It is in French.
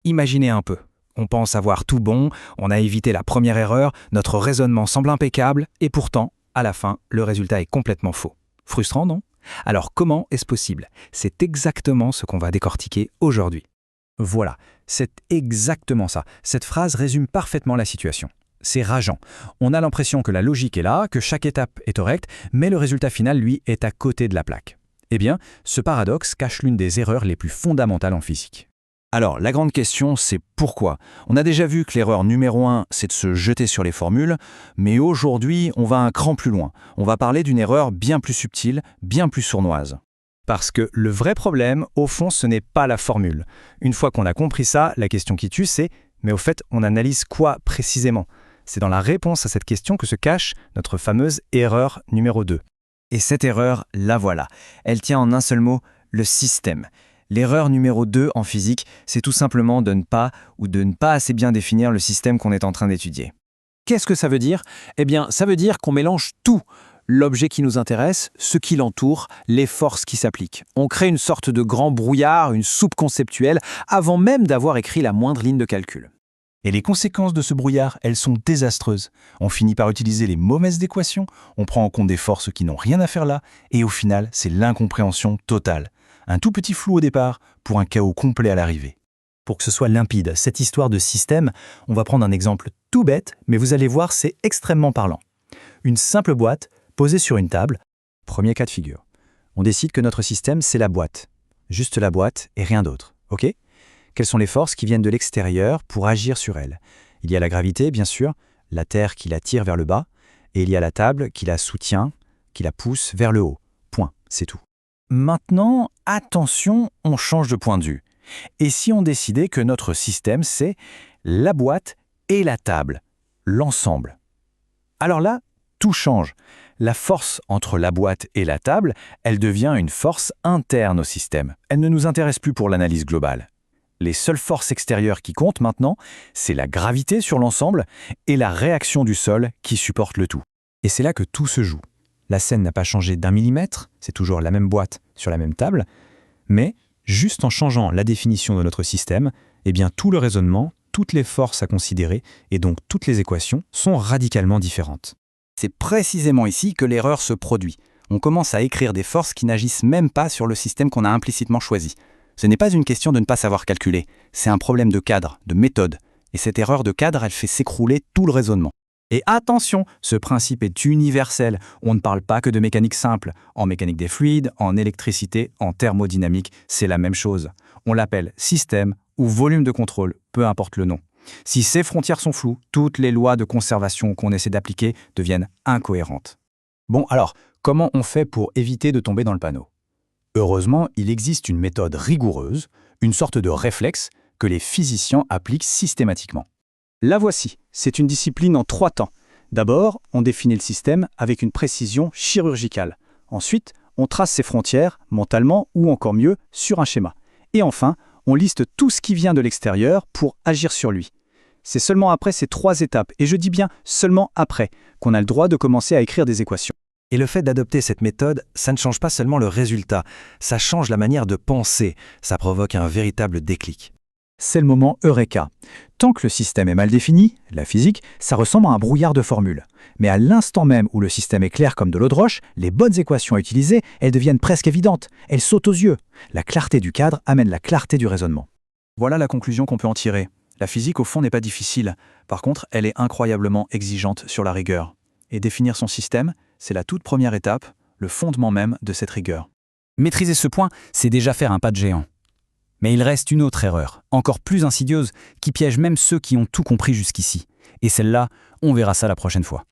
Imaginez un peu. On pense avoir tout bon, on a évité la première erreur, notre raisonnement semble impeccable, et pourtant, à la fin, le résultat est complètement faux. Frustrant, non? Alors comment est-ce possible? C'est exactement ce qu'on va décortiquer aujourd'hui. Voilà, c'est exactement ça. Cette phrase résume parfaitement la situation. C'est rageant. On a l'impression que la logique est là, que chaque étape est correcte, mais le résultat final, lui, est à côté de la plaque. Eh bien, ce paradoxe cache l'une des erreurs les plus fondamentales en physique. Alors, la grande question, c'est pourquoi? On a déjà vu que l'erreur numéro 1, c'est de se jeter sur les formules, mais aujourd'hui, on va un cran plus loin. On va parler d'une erreur bien plus subtile, bien plus sournoise. Parce que le vrai problème, au fond, ce n'est pas la formule. Une fois qu'on a compris ça, la question qui tue, c'est « mais au fait, on analyse quoi précisément ?» C'est dans la réponse à cette question que se cache notre fameuse erreur numéro 2. Et cette erreur, la voilà. Elle tient en un seul mot, le système. L'erreur numéro 2 en physique, c'est tout simplement de ne pas assez bien définir le système qu'on est en train d'étudier. Qu'est-ce que ça veut dire? Eh bien, ça veut dire qu'on mélange tout. L'objet qui nous intéresse, ce qui l'entoure, les forces qui s'appliquent. On crée une sorte de grand brouillard, une soupe conceptuelle, avant même d'avoir écrit la moindre ligne de calcul. Et les conséquences de ce brouillard, elles sont désastreuses. On finit par utiliser les mauvaises équations, on prend en compte des forces qui n'ont rien à faire là, et au final, c'est l'incompréhension totale. Un tout petit flou au départ, pour un chaos complet à l'arrivée. Pour que ce soit limpide, cette histoire de système, on va prendre un exemple tout bête, mais vous allez voir, c'est extrêmement parlant. Une simple boîte posée sur une table, premier cas de figure. On décide que notre système, c'est la boîte. Juste la boîte et rien d'autre, ok? Quelles sont les forces qui viennent de l'extérieur pour agir sur elle? Il y a la gravité, bien sûr, la Terre qui la tire vers le bas, et il y a la table qui la soutient, qui la pousse vers le haut. Point, c'est tout. Maintenant, attention, on change de point de vue. Et si on décidait que notre système, c'est la boîte et la table, l'ensemble? Alors là, tout change. La force entre la boîte et la table, elle devient une force interne au système. Elle ne nous intéresse plus pour l'analyse globale. Les seules forces extérieures qui comptent maintenant, c'est la gravité sur l'ensemble et la réaction du sol qui supporte le tout. Et c'est là que tout se joue. La scène n'a pas changé d'1 millimètre, c'est toujours la même boîte sur la même table, mais juste en changeant la définition de notre système, eh bien tout le raisonnement, toutes les forces à considérer et donc toutes les équations sont radicalement différentes. C'est précisément ici que l'erreur se produit. On commence à écrire des forces qui n'agissent même pas sur le système qu'on a implicitement choisi. Ce n'est pas une question de ne pas savoir calculer, c'est un problème de cadre, de méthode. Et cette erreur de cadre, elle fait s'écrouler tout le raisonnement. Et attention, ce principe est universel. On ne parle pas que de mécanique simple. En mécanique des fluides, en électricité, en thermodynamique, c'est la même chose. On l'appelle système ou volume de contrôle, peu importe le nom. Si ces frontières sont floues, toutes les lois de conservation qu'on essaie d'appliquer deviennent incohérentes. Bon, alors, comment on fait pour éviter de tomber dans le panneau? Heureusement, il existe une méthode rigoureuse, une sorte de réflexe que les physiciens appliquent systématiquement. La voici, c'est une discipline en 3 temps. D'abord, on définit le système avec une précision chirurgicale. Ensuite, on trace ses frontières, mentalement ou encore mieux, sur un schéma. Et enfin, on liste tout ce qui vient de l'extérieur pour agir sur lui. C'est seulement après ces 3 étapes, et je dis bien seulement après, qu'on a le droit de commencer à écrire des équations. Et le fait d'adopter cette méthode, ça ne change pas seulement le résultat, ça change la manière de penser, ça provoque un véritable déclic. C'est le moment Eureka. Tant que le système est mal défini, la physique, ça ressemble à un brouillard de formules. Mais à l'instant même où le système est clair comme de l'eau de roche, les bonnes équations à utiliser, elles deviennent presque évidentes. Elles sautent aux yeux. La clarté du cadre amène la clarté du raisonnement. Voilà la conclusion qu'on peut en tirer. La physique, au fond, n'est pas difficile. Par contre, elle est incroyablement exigeante sur la rigueur. Et définir son système, c'est la toute première étape, le fondement même de cette rigueur. Maîtriser ce point, c'est déjà faire un pas de géant. Mais il reste une autre erreur, encore plus insidieuse, qui piège même ceux qui ont tout compris jusqu'ici. Et celle-là, on verra ça la prochaine fois.